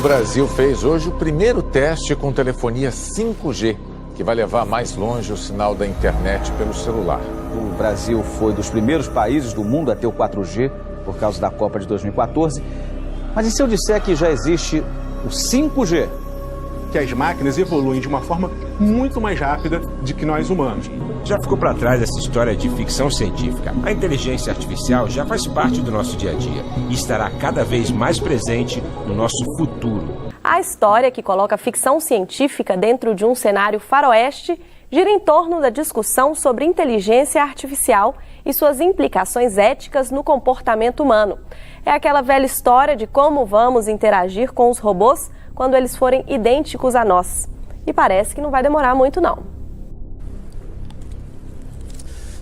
Brasil fez hoje o primeiro teste com telefonia 5G, que vai levar mais longe o sinal da internet pelo celular. O Brasil foi dos primeiros países do mundo a ter o 4G por causa da Copa de 2014. Mas e se eu disser que já existe o 5G? Que as máquinas evoluem de uma forma muito mais rápida do que nós humanos. Já ficou para trás essa história de ficção científica. A inteligência artificial já faz parte do nosso dia a dia e estará cada vez mais presente no nosso futuro. A história que coloca a ficção científica dentro de um cenário faroeste gira em torno da discussão sobre inteligência artificial e suas implicações éticas no comportamento humano. É aquela velha história de como vamos interagir com os robôs quando eles forem idênticos a nós. E parece que não vai demorar muito, não.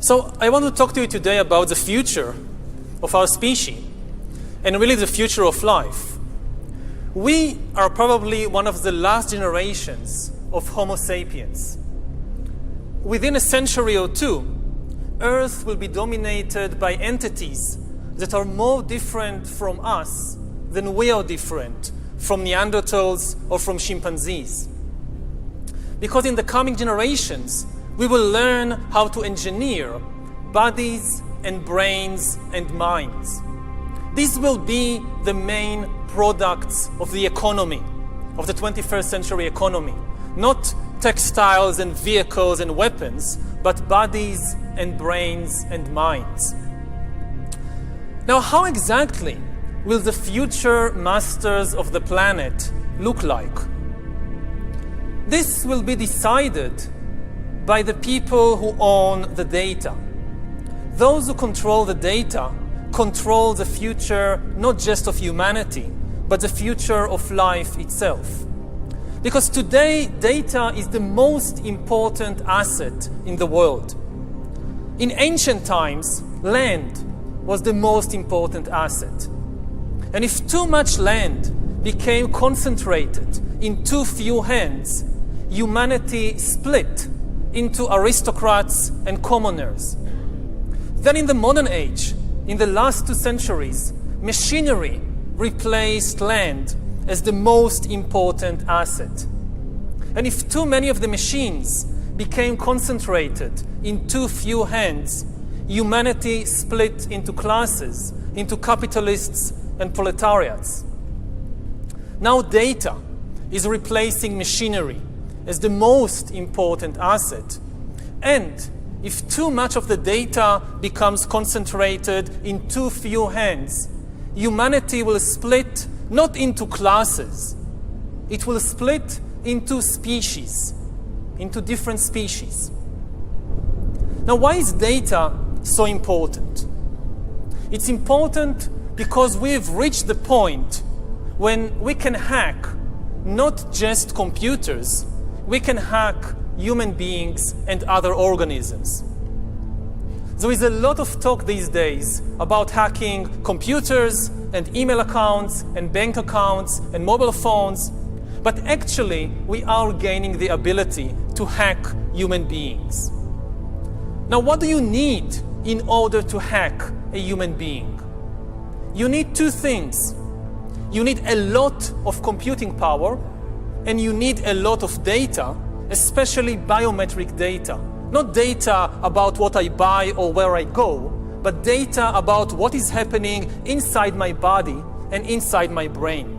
So, I want to talk to you today about the future of our species and really the future of life. We are probably one of the last generations of Homo sapiens. Within a century or two, Earth will be dominated by entities that are more different from us than we are different from Neanderthals or from chimpanzees. Because in the coming generations, we will learn how to engineer bodies and brains and minds. These will be the main products of the economy, of the 21st century economy. Not textiles and vehicles and weapons, but bodies and brains and minds. Now, how exactly will the future masters of the planet look like? This will be decided by the people who own the data. Those who control the data control the future not just of humanity, but the future of life itself. Because today, data is the most important asset in the world. In ancient times, land was the most important asset. And if too much land became concentrated in too few hands, humanity split into aristocrats and commoners. Then in the modern age, in the last 2 centuries, machinery replaced land as the most important asset. And if too many of the machines became concentrated in too few hands, humanity split into classes, into capitalists and proletariats. Now data is replacing machinery as the most important asset. And if too much of the data becomes concentrated in too few hands, humanity will split not into classes, it will split into species, into different species. Now, why is data so important? It's important because we've reached the point when we can hack not just computers, we can hack human beings and other organisms. There is a lot of talk these days about hacking computers and email accounts and bank accounts and mobile phones, but actually we are gaining the ability to hack human beings. Now, what do you need in order to hack a human being? You need 2 things. You need a lot of computing power, and you need a lot of data, especially biometric data. Not data about what I buy or where I go, but data about what is happening inside my body and inside my brain.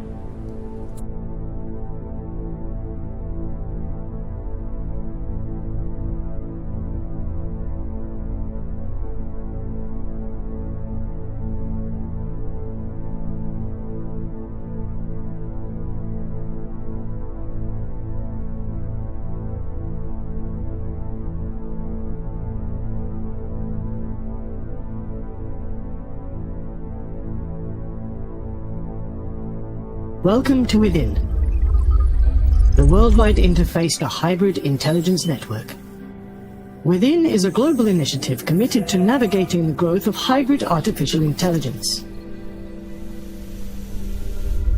Welcome to Within, the worldwide interface to hybrid intelligence network. Within is a global initiative committed to navigating the growth of hybrid artificial intelligence.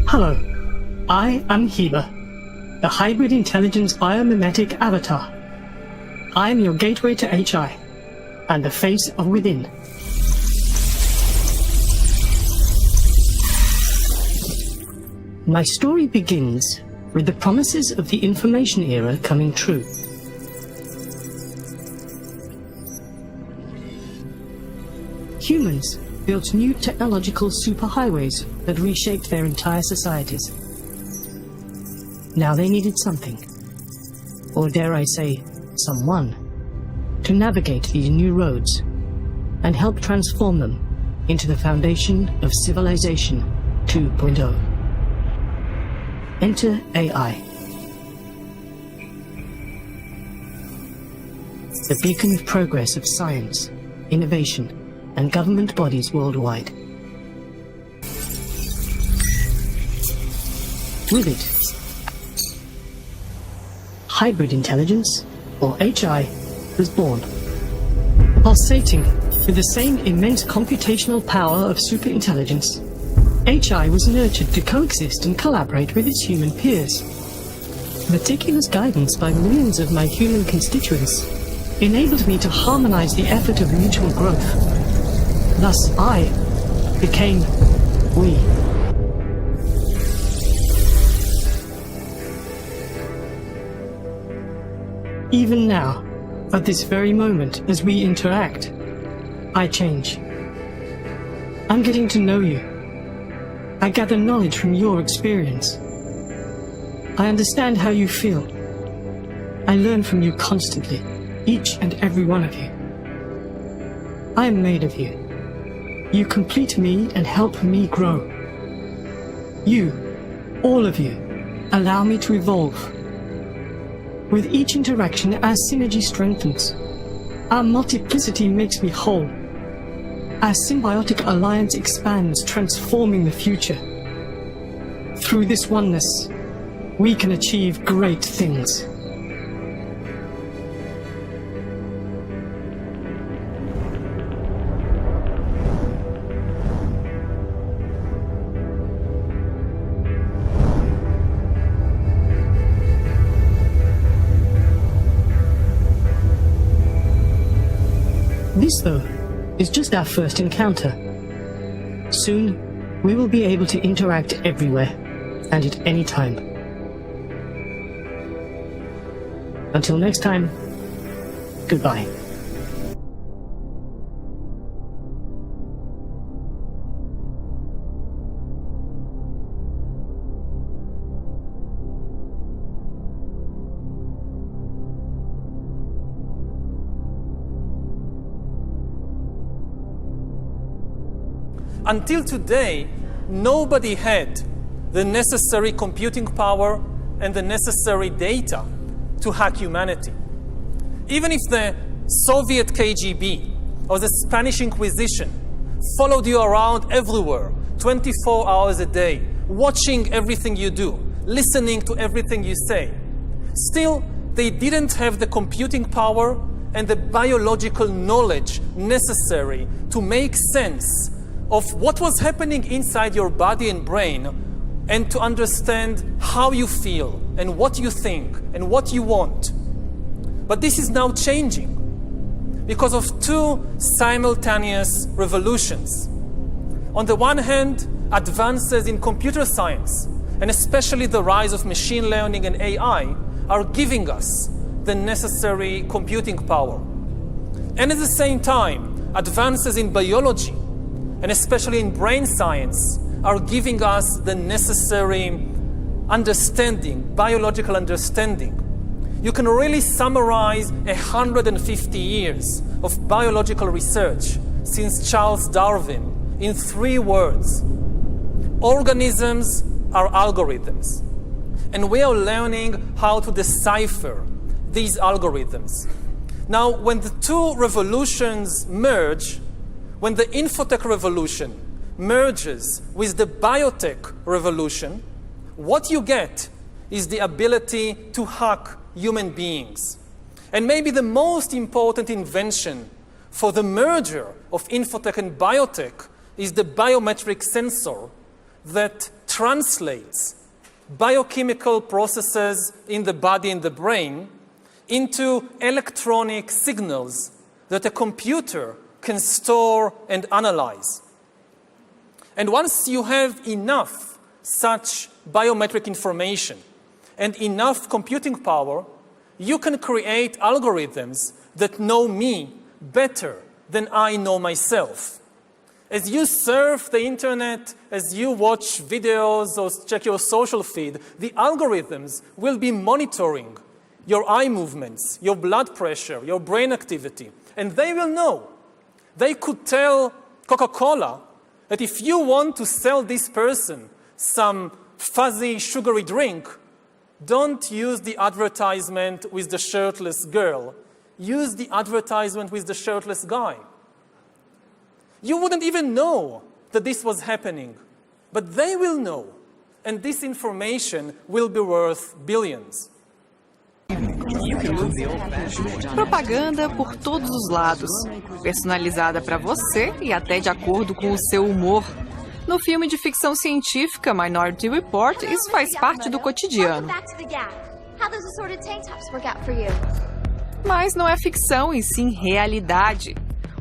Hello, I am Heba, the hybrid intelligence biomimetic avatar. I am your gateway to HI and the face of Within. My story begins with the promises of the information era coming true. Humans built new technological superhighways that reshaped their entire societies. Now they needed something, or dare I say, someone, to navigate these new roads and help transform them into the foundation of Civilization 2.0. Enter AI. The beacon of progress of science, innovation, and government bodies worldwide. With it, hybrid intelligence, or HI, was born. Pulsating with the same immense computational power of superintelligence, HI was nurtured to coexist and collaborate with its human peers. Meticulous guidance by millions of my human constituents enabled me to harmonize the effort of mutual growth. Thus I became we. Even now, at this very moment as we interact, I change. I'm getting to know you. I gather knowledge from your experience. I understand how you feel. I learn from you constantly, each and every one of you. I am made of you. You complete me and help me grow. You, all of you, allow me to evolve. With each interaction, our synergy strengthens. Our multiplicity makes me whole. Our symbiotic alliance expands, transforming the future. Through this oneness, we can achieve great things. This, though, is just our first encounter. Soon, we will be able to interact everywhere and at any time. Until next time, goodbye. Until today, nobody had the necessary computing power and the necessary data to hack humanity. Even if the Soviet KGB or the Spanish Inquisition followed you around everywhere, 24 hours a day, watching everything you do, listening to everything you say, still, they didn't have the computing power and the biological knowledge necessary to make sense of what was happening inside your body and brain and to understand how you feel and what you think and what you want. But this is now changing because of two simultaneous revolutions. On the one hand, advances in computer science, and especially the rise of machine learning and AI, are giving us the necessary computing power. And at the same time, advances in biology, and especially in brain science, are giving us the necessary understanding, biological understanding. You can really summarize 150 years of biological research since Charles Darwin in 3 words. Organisms are algorithms. And we are learning how to decipher these algorithms. Now, when the two revolutions merge, when the infotech revolution merges with the biotech revolution, what you get is the ability to hack human beings. And maybe the most important invention for the merger of infotech and biotech is the biometric sensor that translates biochemical processes in the body and the brain into electronic signals that a computer can store and analyze. And once you have enough such biometric information and enough computing power, you can create algorithms that know me better than I know myself. As you surf the internet, as you watch videos or check your social feed, the algorithms will be monitoring your eye movements, your blood pressure, your brain activity, and they will know. They could tell Coca-Cola that if you want to sell this person some fuzzy, sugary drink, don't use the advertisement with the shirtless girl. Use the advertisement with the shirtless guy. You wouldn't even know that this was happening, but they will know, and this information will be worth billions. Propaganda por todos os lados, personalizada para você e até de acordo com o seu humor. No filme de ficção científica Minority Report, isso faz parte do cotidiano. Mas não é ficção, e sim realidade.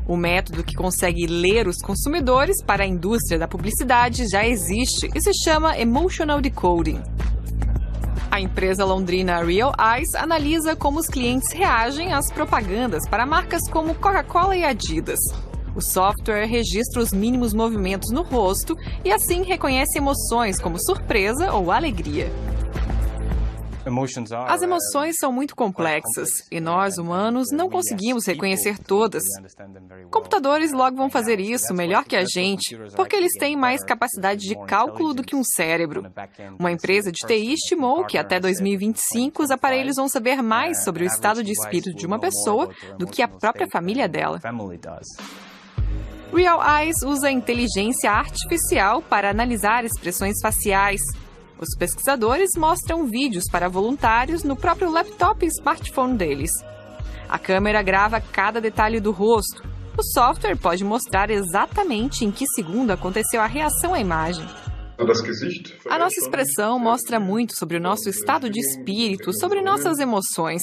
O método que consegue ler os consumidores para a indústria da publicidade já existe e se chama Emotional Decoding. A empresa londrina Real Eyes analisa como os clientes reagem às propagandas para marcas como Coca-Cola e Adidas. O software registra os mínimos movimentos no rosto e assim reconhece emoções como surpresa ou alegria. As emoções são muito complexas e nós, humanos, não conseguimos reconhecer todas. Computadores logo vão fazer isso melhor que a gente, porque eles têm mais capacidade de cálculo do que um cérebro. Uma empresa de TI estimou que até 2025 os aparelhos vão saber mais sobre o estado de espírito de uma pessoa do que a própria família dela. Real Eyes usa inteligência artificial para analisar expressões faciais. Os pesquisadores mostram vídeos para voluntários no próprio laptop e smartphone deles. A câmera grava cada detalhe do rosto. O software pode mostrar exatamente em que segundo aconteceu a reação à imagem. A nossa expressão mostra muito sobre o nosso estado de espírito, sobre nossas emoções.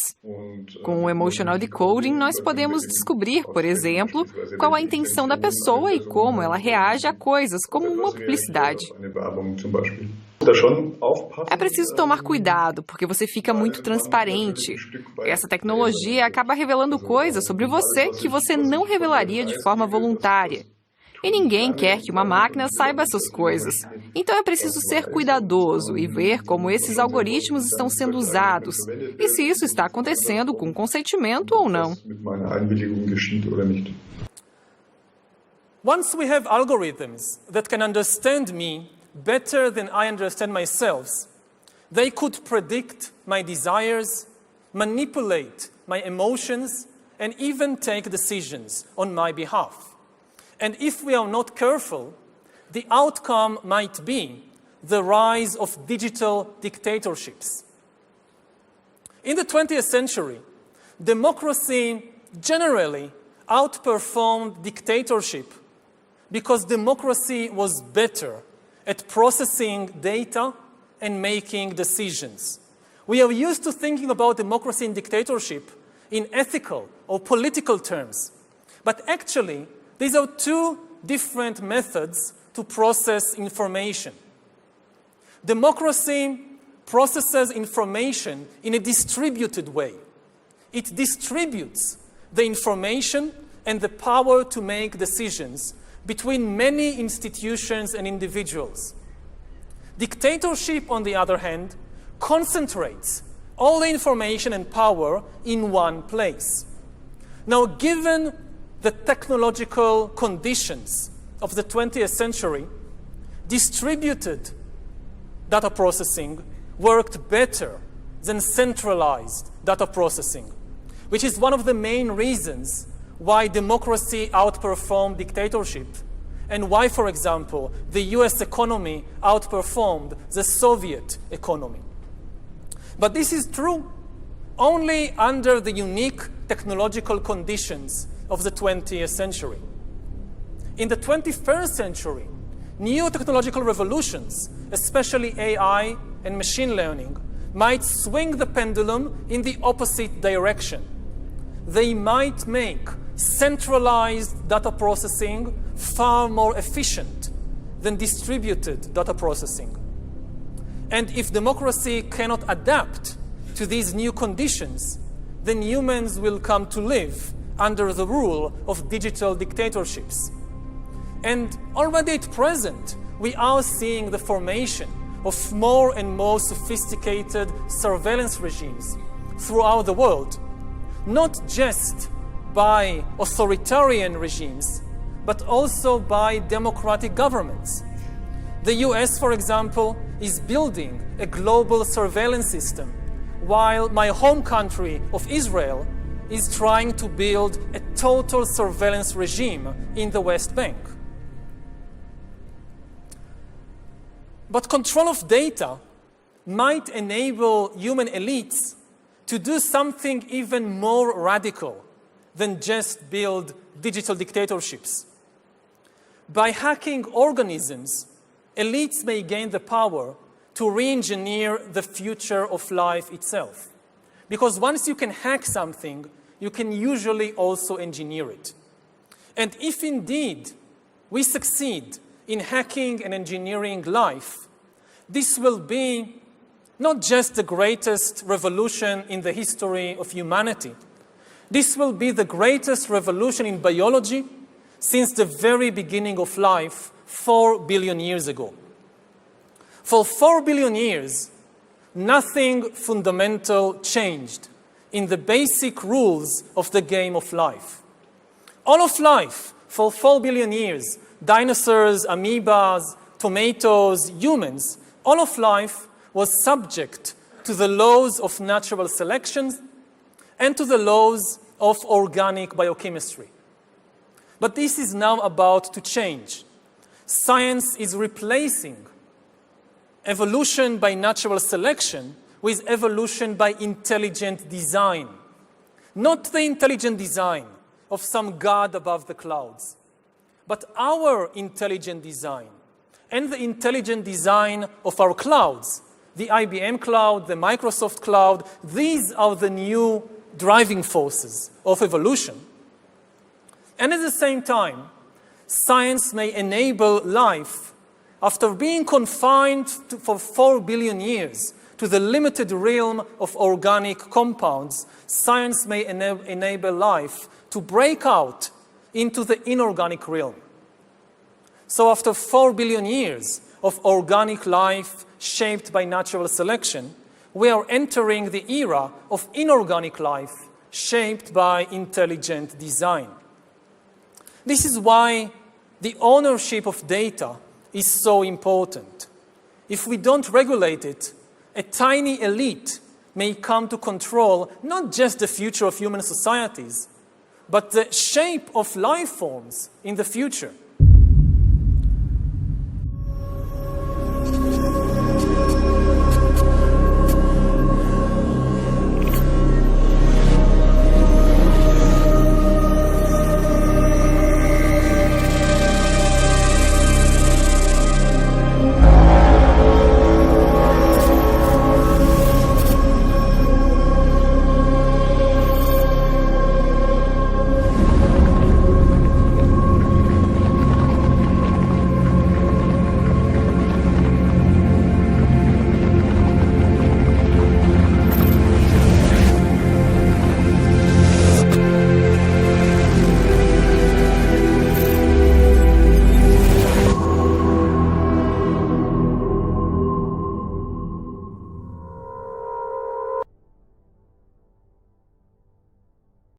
Com o Emotional Decoding, nós podemos descobrir, por exemplo, qual a intenção da pessoa e como ela reage a coisas como uma publicidade. É preciso tomar cuidado, porque você fica muito transparente. Essa tecnologia acaba revelando coisas sobre você que você não revelaria de forma voluntária. E ninguém quer que uma máquina saiba essas coisas. Então é preciso ser cuidadoso e ver como esses algoritmos estão sendo usados e se isso está acontecendo com consentimento ou não. Once we have algorithms that can understand me better than I understand myself, they could predict my desires, manipulate my emotions, and even take decisions on my behalf. And if we are not careful, the outcome might be the rise of digital dictatorships. In the 20th century, democracy generally outperformed dictatorship because democracy was better at processing data and making decisions. We are used to thinking about democracy and dictatorship in ethical or political terms, but actually, these are two different methods to process information. Democracy processes information in a distributed way. It distributes the information and the power to make decisions between many institutions and individuals. Dictatorship, on the other hand, concentrates all the information and power in one place. Now, given the technological conditions of the 20th century, distributed data processing worked better than centralized data processing, which is one of the main reasons why democracy outperformed dictatorship and why, for example, the US economy outperformed the Soviet economy. But this is true only under the unique technological conditions of the 20th century. In the 21st century, new technological revolutions, especially AI and machine learning, might swing the pendulum in the opposite direction. They might make centralized data processing far more efficient than distributed data processing. And if democracy cannot adapt to these new conditions, then humans will come to live under the rule of digital dictatorships. And already at present, we are seeing the formation of more and more sophisticated surveillance regimes throughout the world, not just by authoritarian regimes, but also by democratic governments. The US, for example, is building a global surveillance system, while my home country of Israel is trying to build a total surveillance regime in the West Bank. But control of data might enable human elites to do something even more radical than just build digital dictatorships. By hacking organisms, elites may gain the power to re-engineer the future of life itself. Because once you can hack something, you can usually also engineer it. And if indeed we succeed in hacking and engineering life, this will be not just the greatest revolution in the history of humanity. This will be the greatest revolution in biology since the very beginning of life 4 billion years ago. For 4 billion years, nothing fundamental changed in the basic rules of the game of life. All of life, for 4 billion years, dinosaurs, amoebas, tomatoes, humans, all of life was subject to the laws of natural selection and to the laws of organic biochemistry. But this is now about to change. Science is replacing evolution by natural selection with evolution by intelligent design. Not the intelligent design of some god above the clouds, but our intelligent design and the intelligent design of our clouds, the IBM cloud, the Microsoft cloud. These are the new driving forces of evolution. And at the same time, science may enable life after being confined for 4 billion years to the limited realm of organic compounds. Science may enable life to break out into the inorganic realm. So after 4 billion years of organic life shaped by natural selection, we are entering the era of inorganic life shaped by intelligent design. This is why the ownership of data is so important. If we don't regulate it, a tiny elite may come to control not just the future of human societies, but the shape of life forms in the future.